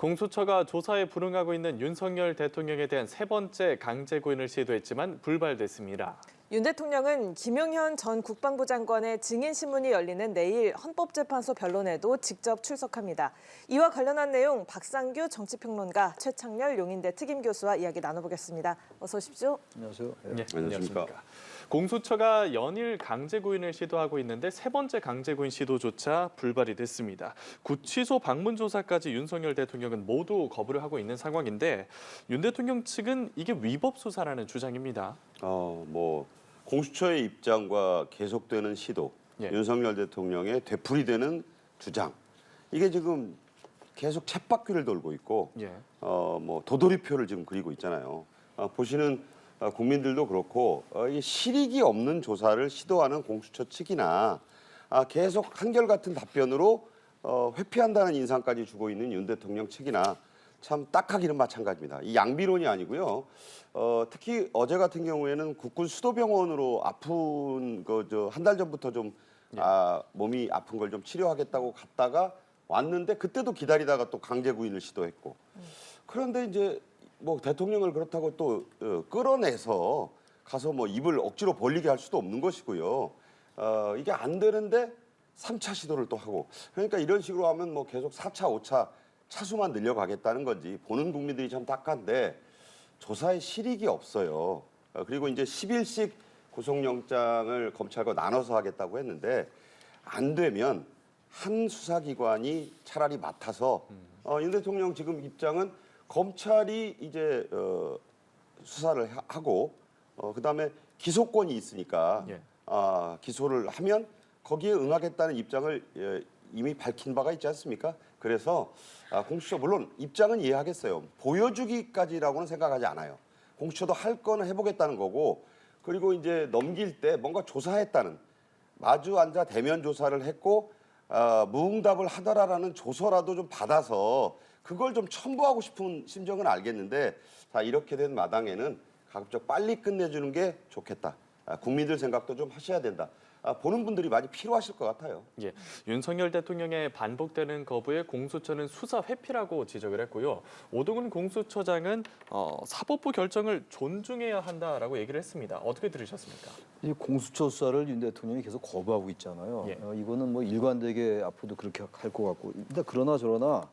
공수처가 조사에 불응하고 있는 윤석열 대통령에 대한 세 번째 강제 구인을 시도했지만 불발됐습니다. 윤 대통령은 김용현 전 국방부 장관의 증인 신문이 열리는 내일 헌법재판소 변론에도 직접 출석합니다. 이와 관련한 내용 박상규 정치평론가, 최창렬 용인대 특임교수와 이야기 나눠보겠습니다. 어서 오십시오. 안녕하세요. 네, 안녕하십니까. 공수처가 연일 강제 구인을 시도하고 있는데 세 번째 강제 구인 시도조차 불발이 됐습니다. 구치소 방문 조사까지 윤석열 대통령은 모두 거부를 하고 있는 상황인데 윤 대통령 측은 이게 위법 수사라는 주장입니다. 공수처의 입장과 계속되는 시도, 윤석열 대통령의 되풀이되는 주장, 이게 지금 계속 쳇바퀴를 돌고 있고, 도돌이표를 지금 그리고 있잖아요. 보시는 국민들도 그렇고, 이 실익이 없는 조사를 시도하는 공수처 측이나 계속 한결같은 답변으로 회피한다는 인상까지 주고 있는 윤 대통령 측이나 참 딱하기는 마찬가지입니다. 이 양비론이 아니고요. 특히 어제 같은 경우에는 국군 수도병원으로 아픈 한 달 전부터 좀 몸이 아픈 걸 좀 치료하겠다고 갔다가 왔는데 그때도 기다리다가 또 강제 구인을 시도했고. 그런데 이제 뭐 대통령을 그렇다고 또 끌어내서 가서 뭐 입을 억지로 벌리게 할 수도 없는 것이고요. 이게 안 되는데 3차 시도를 또 하고. 그러니까 이런 식으로 하면 뭐 계속 4차, 5차 차수만 늘려가겠다는 건지 보는 국민들이 참 딱한데 조사에 실익이 없어요. 그리고 이제 10일씩 구속영장을 검찰과 나눠서 하겠다고 했는데 안 되면 한 수사기관이 차라리 맡아서 윤 대통령 지금 입장은 검찰이 이제 수사를 하고 그다음에 기소권이 있으니까 기소를 하면 거기에 응하겠다는 입장을 이미 밝힌 바가 있지 않습니까? 그래서 공수처 물론 입장은 이해하겠어요. 보여주기까지라고는 생각하지 않아요. 공수처도 할 거는 해보겠다는 거고 그리고 이제 넘길 때 뭔가 조사했다는 마주 앉아 대면 조사를 했고 무응답을 하더라라는 조서라도 좀 받아서 그걸 좀 첨부하고 싶은 심정은 알겠는데 이렇게 된 마당에는 가급적 빨리 끝내주는 게 좋겠다. 국민들 생각도 좀 하셔야 된다. 보는 분들이 많이 필요하실 것 같아요. 윤석열 대통령의 반복되는 거부에 공수처는 수사 회피라고 지적을 했고요. 오동훈 공수처장은 사법부 결정을 존중해야 한다라고 얘기를 했습니다. 어떻게 들으셨습니까? 이 공수처 수사를 윤 대통령이 계속 거부하고 있잖아요. 이거는 뭐 일관되게 앞으로도 그렇게 할 것 같고. 일단 그러나 저러나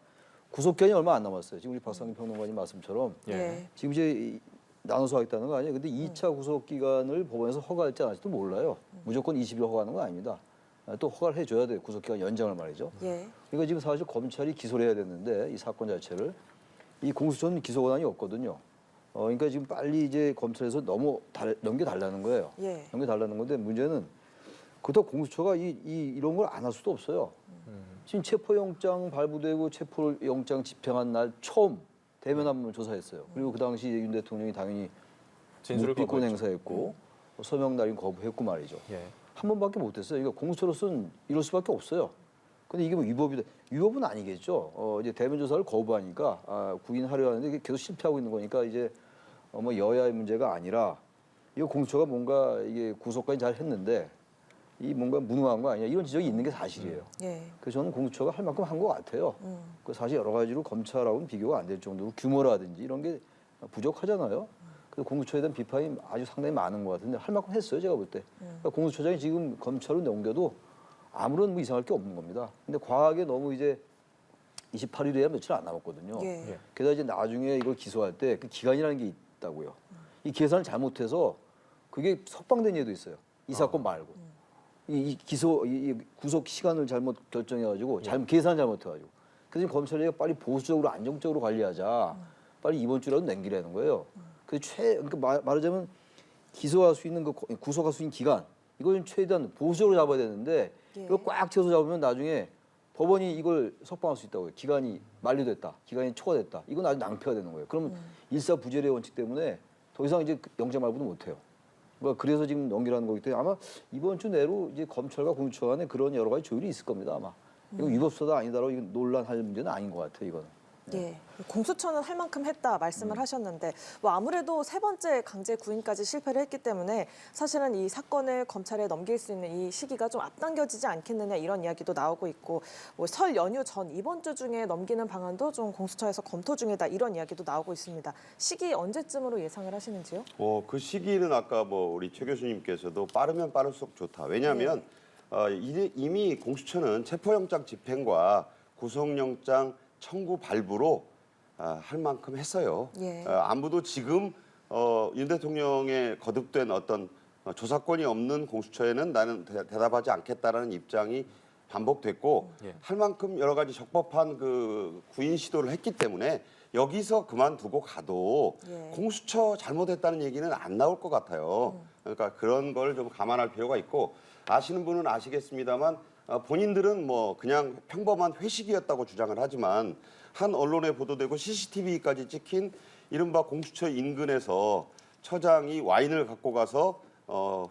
구속기한이 얼마 안 남았어요. 지금 우리 박상규 평론가님 말씀처럼 지금 이제 나눠서 하겠다는 거 아니에요. 근데 2차 구속 기간을 법원에서 허가할지 안 할지도 몰라요. 무조건 20일 허가하는 건 아닙니다. 또 허가를 해줘야 돼요. 구속 기간 연장을 말이죠. 그러니까 지금 사실 검찰이 기소를 해야 되는데 이 사건 자체를 이 공수처는 기소 권한이 없거든요. 그러니까 지금 빨리 이제 검찰에서 넘겨달라는 거예요. 넘겨달라는 건데 문제는 그렇다고 공수처가 이런 걸 안 할 수도 없어요. 지금 체포영장 발부되고 체포영장 집행한 날 처음 대면 한번 조사했어요. 그리고 그 당시 윤 대통령이 당연히 묵비권 행사했고 서명 날인 거부했고 말이죠. 한 번밖에 못했어요. 그러니까 공수처로서는 이럴 수밖에 없어요. 근데 이게 뭐 위법이다? 위법은 아니겠죠. 이제 대면 조사를 거부하니까 구인하려 하는데 이게 계속 실패하고 있는 거니까 이제 뭐 여야의 문제가 아니라 이거 공수처가 뭔가 이게 구속까지 잘 했는데 이 뭔가 무능한 거 아니야? 이런 지적이 있는 게 사실이에요. 그래서 저는 공수처가 할 만큼 한 것 같아요. 그 사실 여러 가지로 검찰하고는 비교가 안 될 정도로 규모라든지 이런 게 부족하잖아요. 그래서 공수처에 대한 비판이 아주 상당히 많은 것 같은데 할 만큼 했어요, 제가 볼 때. 그러니까 공수처장이 지금 검찰로 넘겨도 아무런 뭐 이상할 게 없는 겁니다. 근데 과하게 너무 이제 28일이야 며칠 안 남았거든요. 게다가 이제 나중에 이걸 기소할 때 그 기간이라는 게 있다고요. 이 계산을 잘못해서 그게 석방된 예도 있어요. 이 사건 말고. 이 구속 시간을 잘못 결정해가지고 계산 잘못해가지고 그래서 검찰이 빨리 보수적으로 안정적으로 관리하자 빨리 이번 주라도 넘기라는 거예요. 그러니까 말하자면 기소할 수 있는 구속할 수 있는 기간 이걸 최대한 보수적으로 잡아야 되는데 이걸 꽉 채워서 잡으면 나중에 법원이 이걸 석방할 수 있다고요. 기간이 만료됐다, 기간이 초과됐다. 이건 아주 낭패가 되는 거예요. 그러면 일사부재의 원칙 때문에 더 이상 이제 영장 발부도 못 해요. 그래서 지금 넘기라는 거기 때문에 아마 이번 주 내로 이제 검찰과 공수처 간에 그런 여러 가지 조율이 있을 겁니다 아마. 이거 위법수사도 아니다라고 이거 논란할 문제는 아닌 것 같아요 이거는. 예, 공수처는 할 만큼 했다 말씀을 하셨는데 뭐 아무래도 세 번째 강제 구인까지 실패를 했기 때문에 사실은 이 사건을 검찰에 넘길 수 있는 이 시기가 좀 앞당겨지지 않겠느냐 이런 이야기도 나오고 있고 뭐 설 연휴 전 이번 주 중에 넘기는 방안도 좀 공수처에서 검토 중이다 이런 이야기도 나오고 있습니다. 시기 언제쯤으로 예상을 하시는지요? 그 시기는 아까 뭐 우리 최 교수님께서도 빠르면 빠를수록 좋다. 왜냐하면 이미 공수처는 체포영장 집행과 구속영장 청구 발부로 할 만큼 했어요. 예. 안부도 지금 윤 대통령의 거듭된 어떤 조사권이 없는 공수처에는 나는 대답하지 않겠다라는 입장이 반복됐고 할 만큼 여러 가지 적법한 그 구인 시도를 했기 때문에 여기서 그만두고 가도 공수처 잘못했다는 얘기는 안 나올 것 같아요. 그러니까 그런 걸 좀 감안할 필요가 있고 아시는 분은 아시겠습니다만 본인들은 뭐 그냥 평범한 회식이었다고 주장을 하지만 한 언론에 보도되고 CCTV까지 찍힌 이른바 공수처 인근에서 처장이 와인을 갖고 가서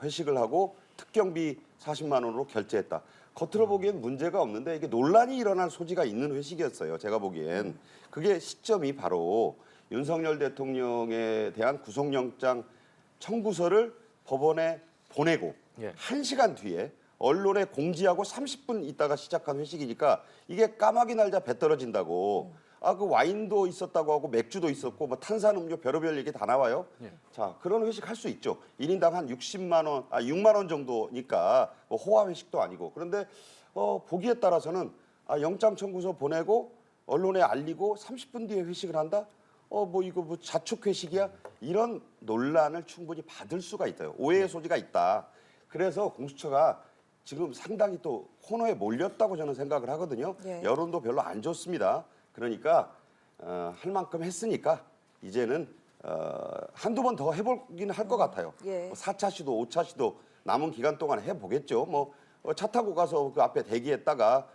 회식을 하고 특경비 40만 원으로 결제했다. 겉으로 보기엔 문제가 없는데 이게 논란이 일어날 소지가 있는 회식이었어요. 제가 보기엔. 그게 시점이 바로 윤석열 대통령에 대한 구속영장 청구서를 법원에 보내고 1시간 뒤에 언론에 공지하고 30분 있다가 시작한 회식이니까 이게 까마귀 날자 배 떨어진다고. 그 와인도 있었다고 하고 맥주도 있었고 뭐 탄산음료 별의별 얘기 다 나와요. 자, 그런 회식 할 수 있죠. 1인당 한 6만 원 정도니까 뭐 호화 회식도 아니고. 그런데 보기에 따라서는 영장 청구서 보내고 언론에 알리고 30분 뒤에 회식을 한다? 뭐 이거 뭐 자축 회식이야? 이런 논란을 충분히 받을 수가 있어요. 오해의 소지가 있다. 그래서 공수처가 지금 상당히 또 코너에 몰렸다고 저는 생각을 하거든요. 여론도 별로 안 좋습니다. 그러니까 할 만큼 했으니까 이제는 한두 번 더 해보긴 할 것 같아요. 뭐 4차 시도, 5차 시도 남은 기간 동안 해보겠죠. 뭐 차 타고 가서 그 앞에 대기했다가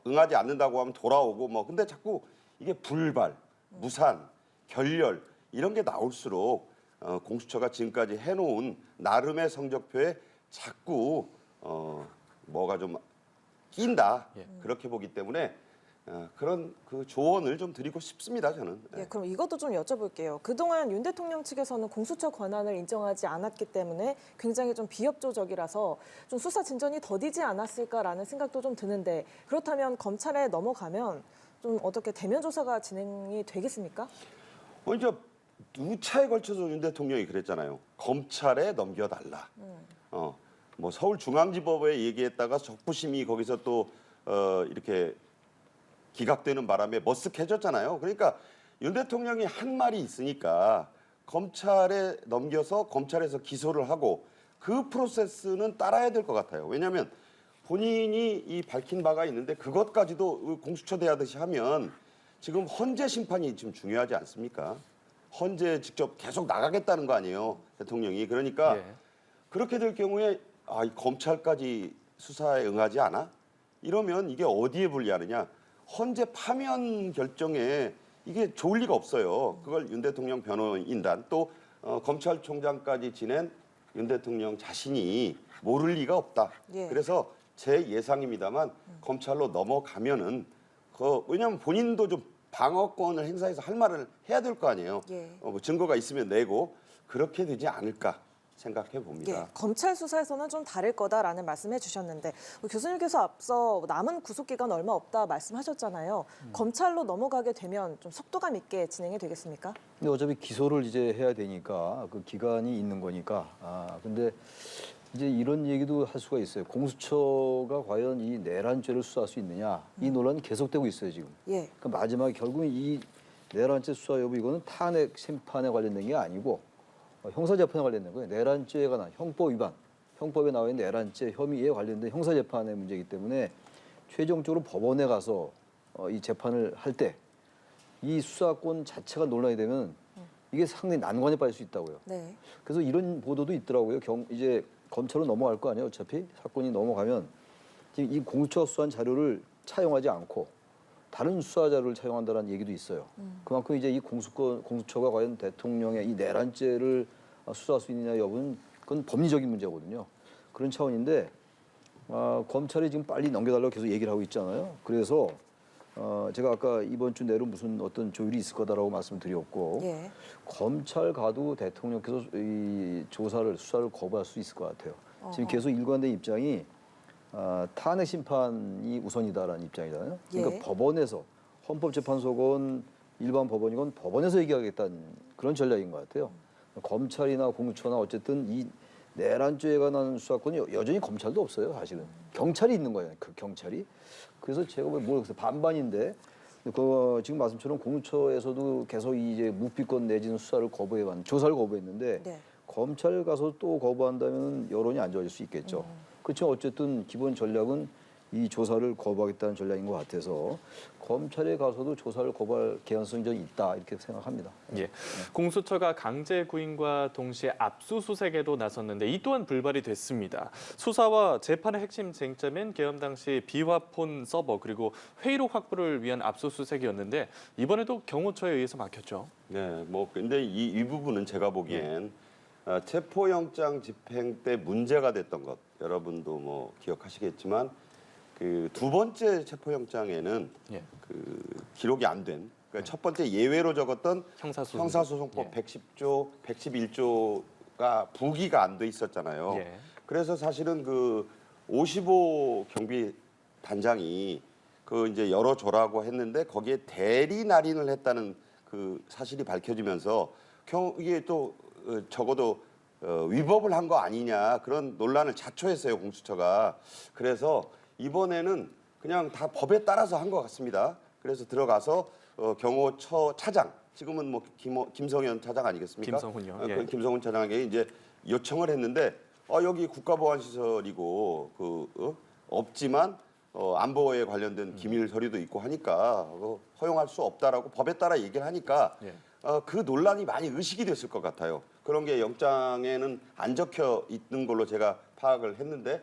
응하지 않는다고 하면 돌아오고 뭐 근데 자꾸 이게 불발, 무산, 결렬 이런 게 나올수록 공수처가 지금까지 해놓은 나름의 성적표에 자꾸 뭐가 좀 낀다 그렇게 보기 때문에 그런 그 조언을 좀 드리고 싶습니다, 저는. 그럼 이것도 좀 여쭤볼게요. 그동안 윤 대통령 측에서는 공수처 권한을 인정하지 않았기 때문에 굉장히 좀 비협조적이라서 좀 수사 진전이 더디지 않았을까라는 생각도 좀 드는데 그렇다면 검찰에 넘어가면 좀 어떻게 대면 조사가 진행이 되겠습니까? 이제 두 차에 걸쳐서 윤 대통령이 그랬잖아요. 검찰에 넘겨달라. 뭐 서울중앙지법에 얘기했다가 적부심이 거기서 또 이렇게 기각되는 바람에 머쓱해졌잖아요. 그러니까 윤 대통령이 한 말이 있으니까 검찰에 넘겨서 검찰에서 기소를 하고 그 프로세스는 따라야 될 것 같아요. 왜냐하면 본인이 이 밝힌 바가 있는데 그것까지도 공수처 대하듯이 하면 지금 헌재 심판이 지금 중요하지 않습니까? 헌재 직접 계속 나가겠다는 거 아니에요, 대통령이. 그러니까 그렇게 될 경우에 이 검찰까지 수사에 응하지 않아? 이러면 이게 어디에 불리하느냐? 헌재 파면 결정에 이게 좋을 리가 없어요. 그걸 윤 대통령 변호인단 또 검찰총장까지 지낸 윤 대통령 자신이 모를 리가 없다. 그래서 제 예상입니다만 검찰로 넘어가면은 왜냐하면 본인도 좀 방어권을 행사해서 할 말을 해야 될 거 아니에요. 뭐 증거가 있으면 내고 그렇게 되지 않을까 생각해 봅니다. 검찰 수사에서는 좀 다를 거다라는 말씀해 주셨는데 교수님께서 앞서 남은 구속기간 얼마 없다 말씀하셨잖아요. 검찰로 넘어가게 되면 좀 속도감 있게 진행이 되겠습니까? 근데 어차피 기소를 이제 해야 되니까 그 기간이 있는 거니까. 근데 이제 이런 얘기도 할 수가 있어요. 공수처가 과연 이 내란죄를 수사할 수 있느냐 이 논란이 계속되고 있어요 지금. 그러니까 마지막에 결국 이 내란죄 수사 여부 이거는 탄핵 심판에 관련된 게 아니고 형사재판에 관련된 거예요. 내란죄에 관한 형법 위반, 형법에 나와 있는 내란죄 혐의에 관련된 형사재판의 문제이기 때문에 최종적으로 법원에 가서 이 재판을 할 때 이 수사권 자체가 논란이 되면 이게 상당히 난관에 빠질 수 있다고요. 그래서 이런 보도도 있더라고요. 이제 검찰로 넘어갈 거 아니에요. 어차피 사건이 넘어가면 지금 이 공수처 수사한 자료를 차용하지 않고 다른 수사 자료를 차용한다는 얘기도 있어요. 그만큼 이제 이 공수처가 과연 대통령의 이 내란죄를 수사할 수 있느냐 여부는 그건 법리적인 문제거든요. 그런 차원인데 검찰이 지금 빨리 넘겨달라고 계속 얘기를 하고 있잖아요. 그래서 제가 아까 이번 주 내로 무슨 어떤 조율이 있을 거다라고 말씀드렸고 예. 검찰 가도 대통령께서 이 수사를 거부할 수 있을 것 같아요. 지금 계속 일관된 입장이 탄핵 심판이 우선이다라는 입장이잖아요. 그러니까 예. 법원에서 헌법재판소건 일반 법원이건 법원에서 얘기하겠다는 그런 전략인 것 같아요. 검찰이나 공수처나 어쨌든 이 내란죄에 관한 수사권이 여전히 검찰도 없어요, 사실은. 경찰이 있는 거예요, 그 경찰이. 그래서 제가 모르겠어요. 반반인데 지금 말씀처럼 공수처에서도 계속 이제 묵비권 내지는 조사를 거부했는데 네. 검찰 가서 또 거부한다면 여론이 안 좋아질 수 있겠죠. 그렇지만 어쨌든 기본 전략은 이 조사를 거부하겠다는 전략인 것 같아서 검찰에 가서도 조사를 거부할 개연성이 좀 있다 이렇게 생각합니다. 예. 공수처가 강제 구인과 동시에 압수수색에도 나섰는데 이 또한 불발이 됐습니다. 수사와 재판의 핵심 쟁점인 계엄 당시 비화폰 서버 그리고 회의록 확보를 위한 압수수색이었는데 이번에도 경호처에 의해서 막혔죠. 네, 뭐 근데 이 부분은 제가 보기엔 체포영장 집행 때 문제가 됐던 것 여러분도 뭐 기억하시겠지만 그 두 번째 체포영장에는 그 기록이 안 된 그러니까 첫 번째 예외로 적었던 형사소송법 110조, 111조가 부기가 안 돼 있었잖아요. 그래서 사실은 그 55 경비 단장이 그 이제 열어줘라고 했는데 거기에 대리 날인을 했다는 그 사실이 밝혀지면서 이게 또 적어도 위법을 한 거 아니냐 그런 논란을 자초했어요 공수처가. 그래서 이번에는 그냥 다 법에 따라서 한 것 같습니다. 그래서 들어가서 경호처 차장 지금은 뭐 김성현 차장 아니겠습니까? 김성훈요. 그 김성훈 차장에게 이제 요청을 했는데 여기 국가보안시설이고 없지만 안보에 관련된 기밀 서류도 있고 하니까 허용할 수 없다라고 법에 따라 얘기를 하니까 그 논란이 많이 의식이 됐을 것 같아요. 그런 게 영장에는 안 적혀 있는 걸로 제가 파악을 했는데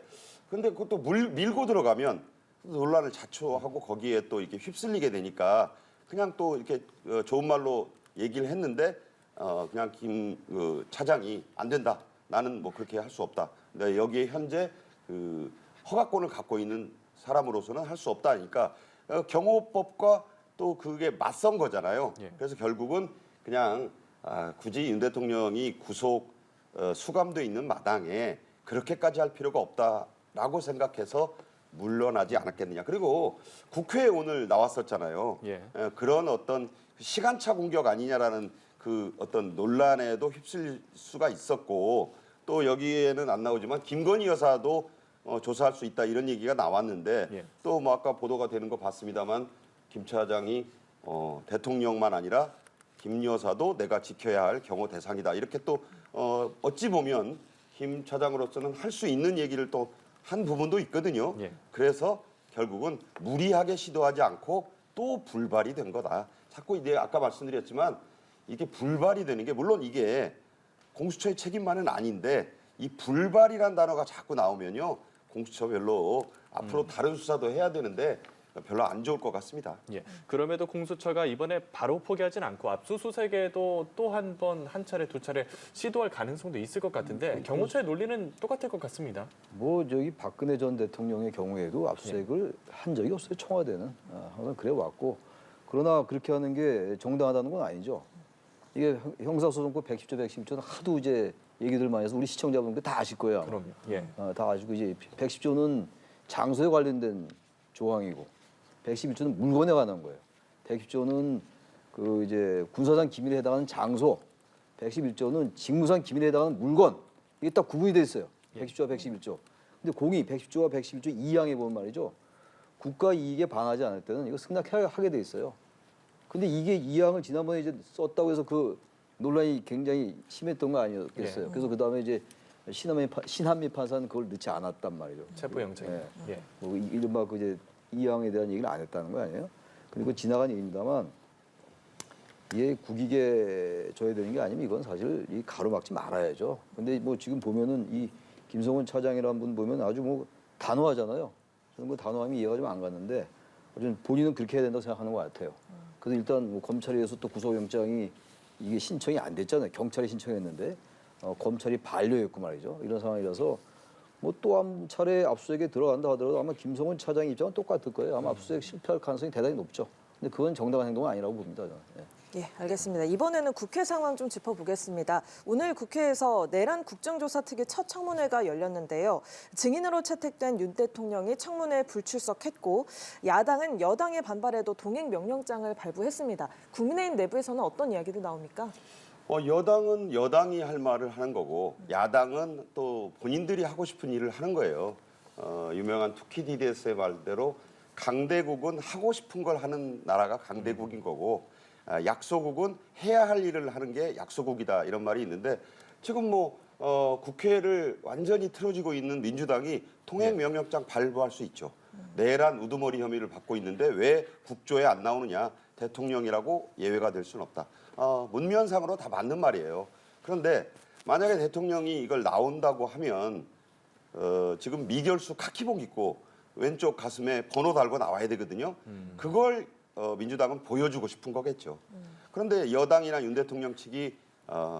근데 그것도 밀고 들어가면 논란을 자초하고 거기에 또 이렇게 휩쓸리게 되니까 그냥 또 이렇게 좋은 말로 얘기를 했는데 그냥 차장이 안 된다. 나는 뭐 그렇게 할 수 없다. 근데 여기에 현재 그 허가권을 갖고 있는 사람으로서는 할 수 없다니까 경호법과 또 그게 맞선 거잖아요. 그래서 결국은 그냥 굳이 윤 대통령이 구속 수감돼 있는 마당에 그렇게까지 할 필요가 없다라고 생각해서 물러나지 않았겠느냐. 그리고 국회에 오늘 나왔었잖아요. 그런 어떤 시간차 공격 아니냐라는 그 어떤 논란에도 휩쓸릴 수가 있었고 또 여기에는 안 나오지만 김건희 여사도 조사할 수 있다 이런 얘기가 나왔는데 또 뭐 아까 보도가 되는 거 봤습니다만 김 차장이 대통령만 아니라 김 여사도 내가 지켜야 할 경호 대상이다 이렇게 또 어찌 보면 김 차장으로서는 할 수 있는 얘기를 또 한 부분도 있거든요. 그래서 결국은 무리하게 시도하지 않고 또 불발이 된 거다. 자꾸 이제 아까 말씀드렸지만 이게 불발이 되는 게 물론 이게 공수처의 책임만은 아닌데 이 불발이란 단어가 자꾸 나오면요. 공수처 별로 앞으로 다른 수사도 해야 되는데 별로 안 좋을 것 같습니다. 그럼에도 공수처가 이번에 바로 포기하진 않고 압수수색에도 또 한 번, 한 차례, 두 차례 시도할 가능성도 있을 것 같은데 경호처의 논리는 똑같을 것 같습니다. 뭐 저기 박근혜 전 대통령의 경우에도 압수수색을 한 적이 없어요. 청와대는 항상 그래 왔고 그러나 그렇게 하는 게 정당하다는 건 아니죠. 이게 형사소송법 110조, 111조는 하도 이제 얘기들 많이 해서 우리 시청자분들 다 아실 거예요. 그럼요. 다 아시고 이제 110조는 장소에 관련된 조항이고 111조는 물건에 관한 거예요. 110조는 그 이제 군사상 기밀에 해당하는 장소, 111조는 직무상 기밀에 해당하는 물건. 이게 딱 구분이 돼 있어요. 110조와 111조. 근데 공이 110조와 111조 2항에 보면 말이죠. 국가 이익에 반하지 않을 때는 이거 승낙하게 돼 있어요. 근데 이게 2항을 지난번에 이제 썼다고 해서 그 논란이 굉장히 심했던 거 아니었겠어요. 그래서 그 다음에 이제 신한미 판사는 그걸 넣지 않았단 말이죠. 체포영장. 뭐 이른바 그 이제 이항에 대한 얘기를 안 했다는 거 아니에요? 그리고 지나간 얘기입니다만 이게 국익에 줘야 되는 게 아니면 이건 사실 이 가로막지 말아야죠. 근데 뭐 지금 보면은 이 김성훈 차장이라는 분 보면 아주 뭐 단호하잖아요. 저는 그 단호함이 이해가 좀 안 갔는데 어쨌든 본인은 그렇게 해야 된다고 생각하는 것 같아요. 그래서 일단 뭐 검찰에 의해서 또 구속영장이 이게 신청이 안 됐잖아요. 경찰이 신청했는데 검찰이 반려했고 말이죠. 이런 상황이라서 뭐 또 한 차례 압수수색에 들어간다 하더라도 아마 김성훈 차장 입장은 똑같을 거예요. 아마 압수수색 실패할 가능성이 대단히 높죠. 근데 그건 정당한 행동은 아니라고 봅니다, 저는. 예, 알겠습니다. 이번에는 국회 상황 좀 짚어보겠습니다. 오늘 국회에서 내란 국정조사특위 첫 청문회가 열렸는데요. 증인으로 채택된 윤 대통령이 청문회에 불출석했고 야당은 여당의 반발에도 동행 명령장을 발부했습니다. 국민의힘 내부에서는 어떤 이야기도 나옵니까? 여당은 여당이 할 말을 하는 거고 야당은 또 본인들이 하고 싶은 일을 하는 거예요. 유명한 투키디디스의 말대로 강대국은 하고 싶은 걸 하는 나라가 강대국인 거고 약소국은 해야 할 일을 하는 게 약소국이다 이런 말이 있는데 지금 뭐 국회를 완전히 틀어지고 있는 민주당이 통행명령장 발부할 수 있죠. 내란 우두머리 혐의를 받고 있는데 왜 국조에 안 나오느냐. 대통령이라고 예외가 될 수는 없다. 문면상으로 다 맞는 말이에요. 그런데 만약에 대통령이 이걸 나온다고 하면 지금 미결수 카키복 입고 왼쪽 가슴에 번호 달고 나와야 되거든요. 그걸 민주당은 보여주고 싶은 거겠죠. 그런데 여당이나 윤 대통령 측이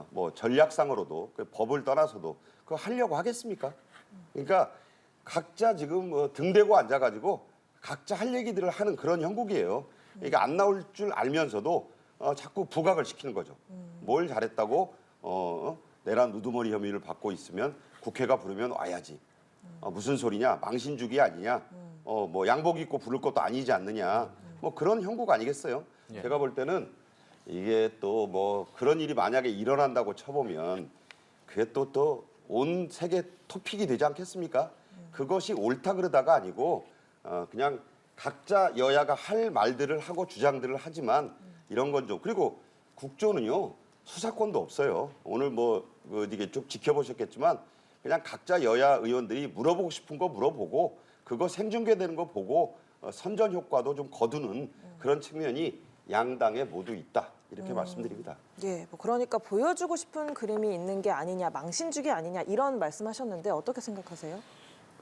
뭐 전략상으로도 그 법을 떠나서도 그거 하려고 하겠습니까? 그러니까 각자 지금 등대고 앉아가지고 각자 할 얘기들을 하는 그런 형국이에요. 그러니까 안 나올 줄 알면서도 자꾸 부각을 시키는 거죠. 뭘 잘했다고 내란 우두머리 혐의를 받고 있으면 국회가 부르면 와야지. 무슨 소리냐? 망신주기 아니냐? 뭐 양복 입고 부를 것도 아니지 않느냐? 뭐 그런 형국 아니겠어요? 예. 제가 볼 때는 이게 또 뭐 그런 일이 만약에 일어난다고 쳐보면 그게 또 온 세계 토픽이 되지 않겠습니까? 그것이 옳다 그러다가 아니고 그냥 각자 여야가 할 말들을 하고 주장들을 하지만 이런 건 좀 그리고 국조는요 수사권도 없어요. 오늘 뭐 이게 쭉 지켜보셨겠지만 그냥 각자 여야 의원들이 물어보고 싶은 거 물어보고 그거 생중계되는 거 보고 선전 효과도 좀 거두는 그런 측면이 양당에 모두 있다 이렇게 말씀드립니다. 예, 뭐 그러니까 보여주고 싶은 그림이 있는 게 아니냐, 망신주기 아니냐 이런 말씀하셨는데 어떻게 생각하세요?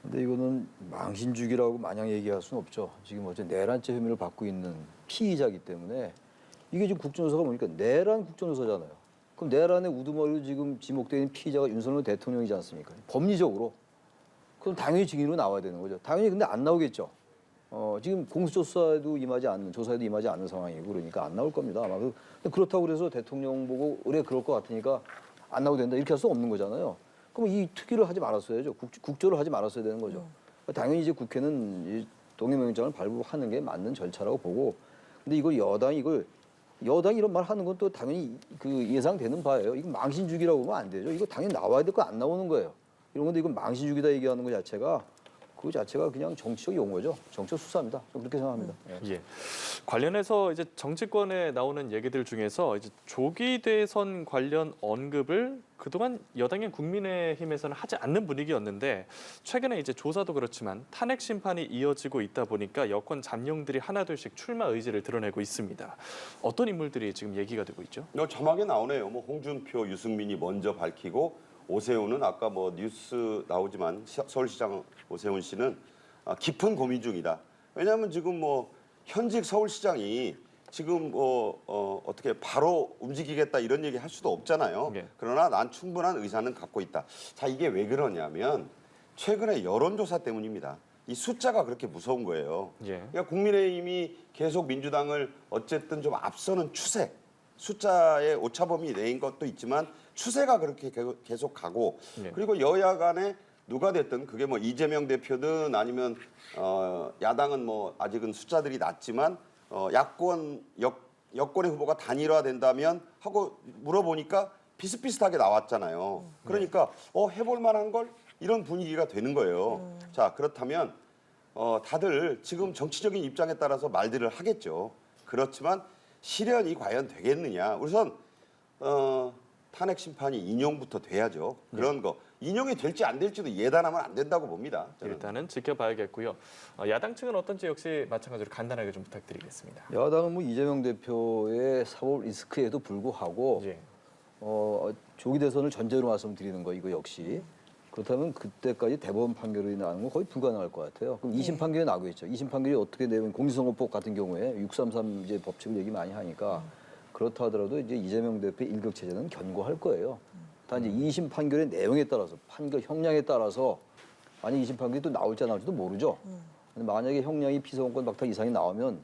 근데 이거는 망신주기라고 마냥 얘기할 수는 없죠. 지금 어제 내란죄 혐의를 받고 있는 피의자이기 때문에 이게 지금 국정조사가 보니까 내란 국정조사잖아요. 그럼 내란의 우두머리로 지금 지목되어 있는 피의자가 윤석열 대통령이지 않습니까? 법리적으로. 그럼 당연히 증인으로 나와야 되는 거죠. 당연히 근데 안 나오겠죠. 지금 공수조사에도 임하지 않는, 조사에도 임하지 않는 상황이고 그러니까 안 나올 겁니다. 아마 그렇다고 그래서 대통령 보고 그래 그럴 것 같으니까 안 나오도 된다 이렇게 할 수 없는 거잖아요. 그럼 이 특위를 하지 말았어야죠. 국조를 하지 말았어야 되는 거죠. 당연히 이제 국회는 이 동의명령장을 발부하는 게 맞는 절차라고 보고, 근데 이걸 여당이 이런 말 하는 건 또 당연히 그 예상되는 바예요. 이거 망신주기라고 보면 안 되죠. 이거 당연히 나와야 될 거 안 나오는 거예요. 이런 건데 이건 망신주기다 얘기하는 것 자체가 그 자체가 그냥 정치적 용어죠. 정치적 수사입니다. 좀 그렇게 생각합니다. 예. 관련해서 이제 정치권에 나오는 얘기들 중에서 이제 조기 대선 관련 언급을 그동안 여당인 국민의힘에서는 하지 않는 분위기였는데 최근에 이제 조사도 그렇지만 탄핵 심판이 이어지고 있다 보니까 여권 잠룡들이 하나둘씩 출마 의지를 드러내고 있습니다. 어떤 인물들이 지금 얘기가 되고 있죠? 자막에 나오네요. 뭐 홍준표, 유승민이 먼저 밝히고 오세훈은 아까 뭐 뉴스 나오지만 서울시장 오세훈 씨는 깊은 고민 중이다. 왜냐하면 지금 뭐 현직 서울시장이 지금 어떻게 바로 움직이겠다 이런 얘기 할 수도 없잖아요. 네. 그러나 난 충분한 의사는 갖고 있다. 자, 이게 왜 그러냐면 최근에 여론조사 때문입니다. 이 숫자가 그렇게 무서운 거예요. 예. 그러니까 국민의힘이 계속 민주당을 어쨌든 좀 앞서는 추세, 숫자의 오차범위 내인 것도 있지만 추세가 그렇게 계속 가고 네. 그리고 여야 간에 누가 됐든 그게 뭐 이재명 대표든 아니면 야당은 뭐 아직은 숫자들이 낮지만 여권의 후보가 단일화된다면 하고 물어보니까 비슷비슷하게 나왔잖아요. 그러니까 해볼 만한 걸 이런 분위기가 되는 거예요. 자, 그렇다면 다들 지금 정치적인 입장에 따라서 말들을 하겠죠. 그렇지만 실현이 과연 되겠느냐. 우선 탄핵 심판이 인용부터 돼야죠. 그런 거. 인용이 될지 안 될지도 예단하면 안 된다고 봅니다. 저는. 일단은 지켜봐야겠고요. 야당 측은 어떤지 역시 마찬가지로 간단하게 좀 부탁드리겠습니다. 야당은 뭐 이재명 대표의 사법 리스크에도 불구하고 예. 조기 대선을 전제로 말씀드리는 거 이거 역시 그렇다면 그때까지 대법원 판결이 나는 건 거의 불가능할 것 같아요. 그럼 2심 판결이 나고 있죠. 2심 판결이 어떻게 되면 공직선거법 같은 경우에 633 이제 법칙을 얘기 많이 하니까 그렇다 하더라도 이제 이재명 대표의 일격 체제는 견고할 거예요. 단 이제 2심 판결의 내용에 따라서 판결 형량에 따라서 아니 2심 판결이 또 나올지 안 나올지도 모르죠. 근데 만약에 형량이 피선권 박탈 이상이 나오면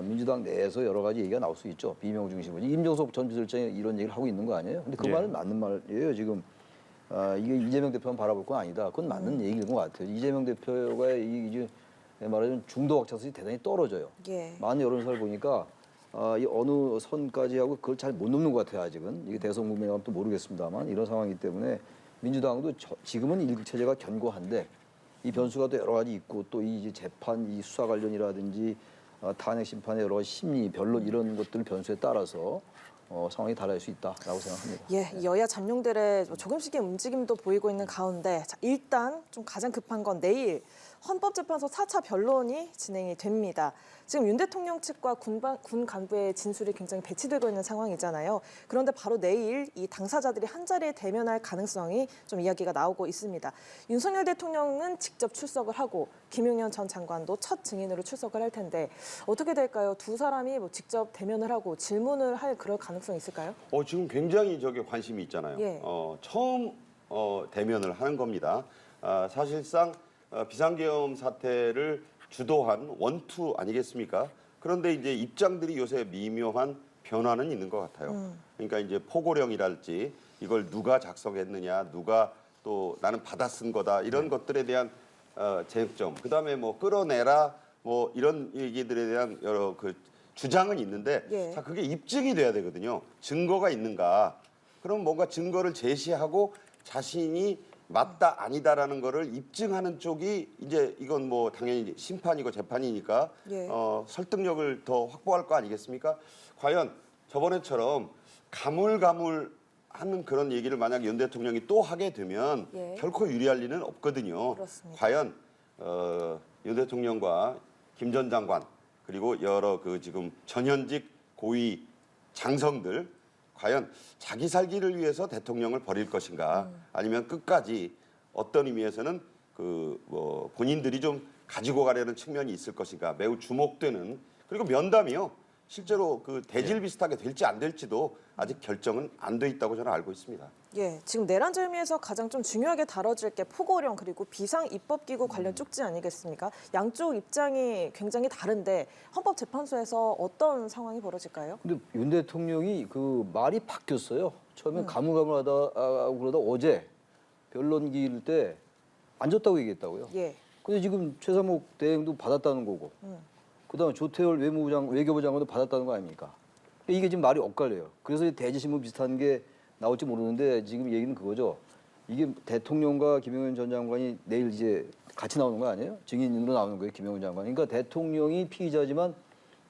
민주당 내에서 여러 가지 얘기가 나올 수 있죠. 비명 중심으로. 임종석 전 비서실장이 이런 얘기를 하고 있는 거 아니에요? 근데 그 말은 맞는 말이에요. 지금 이게 이재명 대표만 바라볼 건 아니다. 그건 맞는 얘기인 것 같아요. 이재명 대표가 이제 말하자면 중도 확장성이 대단히 떨어져요. 많은 여론조사를 보니까 이 어느 선까지 하고 그걸 잘 못 넘는 것 같아요. 아직은. 이게 대선 국면이면 또 모르겠습니다만 이런 상황이기 때문에 민주당도 지금은 일국 체제가 견고한데 이 변수가 또 여러 가지 있고 또 이 재판, 이 수사 관련이라든지 탄핵 심판의 여러 가지 심리, 변론 이런 것들 변수에 따라서 상황이 달라질 수 있다라고 생각합니다. 예, 여야 잠룡들의 조금씩의 움직임도 보이고 있는 가운데 자, 일단 좀 가장 급한 건 내일 헌법재판소 4차 변론이 진행이 됩니다. 지금 윤 대통령 측과 군 간부의 진술이 굉장히 배치되고 있는 상황이잖아요. 그런데 바로 내일 이 당사자들이 한자리에 대면할 가능성이 좀 이야기가 나오고 있습니다. 윤석열 대통령은 직접 출석을 하고 김용현 전 장관도 첫 증인으로 출석을 할 텐데 어떻게 될까요? 두 사람이 뭐 직접 대면을 하고 질문을 할 그럴 가능성이 있을까요? 지금 굉장히 저게 관심이 있잖아요. 예. 처음 대면을 하는 겁니다. 사실상 비상계엄 사태를 주도한 원투 아니겠습니까? 그런데 이제 입장들이 요새 미묘한 변화는 있는 것 같아요. 그러니까 이제 포고령이랄지 이걸 누가 작성했느냐, 누가 또 나는 받아 쓴 거다 이런 것들에 대한 쟁점. 그다음에 뭐 끌어내라 뭐 이런 얘기들에 대한 여러 그 주장은 있는데 자 그게 입증이 돼야 되거든요. 증거가 있는가? 그럼 뭔가 증거를 제시하고 자신이 맞다 아니다라는 거를 입증하는 쪽이 이제 이건 뭐 당연히 심판이고 재판이니까 설득력을 더 확보할 거 아니겠습니까? 과연 저번에처럼 가물가물하는 그런 얘기를 만약 윤 대통령이 또 하게 되면 결코 유리할 리는 없거든요. 그렇습니다. 과연 윤 대통령과 김 전 장관 그리고 여러 그 지금 전현직 고위 장성들 과연 자기 살기를 위해서 대통령을 버릴 것인가 아니면 끝까지 어떤 의미에서는 그 뭐 본인들이 좀 가지고 가려는 측면이 있을 것인가 매우 주목되는 그리고 면담이요 실제로 그 대질 비슷하게 될지 안 될지도 아직 결정은 안 돼 있다고 저는 알고 있습니다. 예, 지금 내란 절미에서 가장 좀 중요하게 다뤄질 게 포고령 그리고 비상입법기구 관련 쪽지 아니겠습니까? 양쪽 입장이 굉장히 다른데 헌법재판소에서 어떤 상황이 벌어질까요? 근데 윤 대통령이 그 말이 바뀌었어요. 처음엔 가물가물하다 그러다 어제 변론 기일 때 안 줬다고 얘기했다고요. 예. 근데 지금 최상목 대행도 받았다는 거고, 그다음에 조태열 외교부 장관도 받았다는 거 아닙니까? 이게 지금 말이 엇갈려요. 그래서 대지신문 비슷한 게 나올지 모르는데 지금 얘기는 그거죠. 이게 대통령과 김용현 전 장관이 내일 이제 같이 나오는 거 아니에요? 증인으로 나오는 거예요, 김용현 장관. 그러니까 대통령이 피의자지만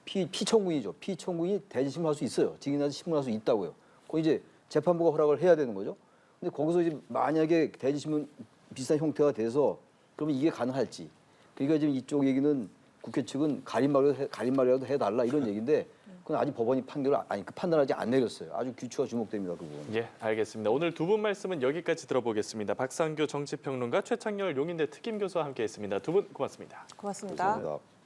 피청구인이죠. 피청구인이 대지신문할 수 있어요. 증인한테 신문할 수 있다고요. 그건 이제 재판부가 허락을 해야 되는 거죠. 근데 거기서 이제 만약에 대지신문 비슷한 형태가 돼서 그러면 이게 가능할지. 그러니까 지금 이쪽 얘기는 국회 측은 가림말이라도 해달라 이런 얘기인데 그건 아직 법원이 판단하지 안 내렸어요. 아주 규칙과 주목됩니다, 그 부분. 예, 알겠습니다. 오늘 두 분 말씀은 여기까지 들어보겠습니다. 박상규 정치평론가, 최창렬 용인대 특임교수와 함께했습니다. 두 분 고맙습니다. 고맙습니다. 감사합니다.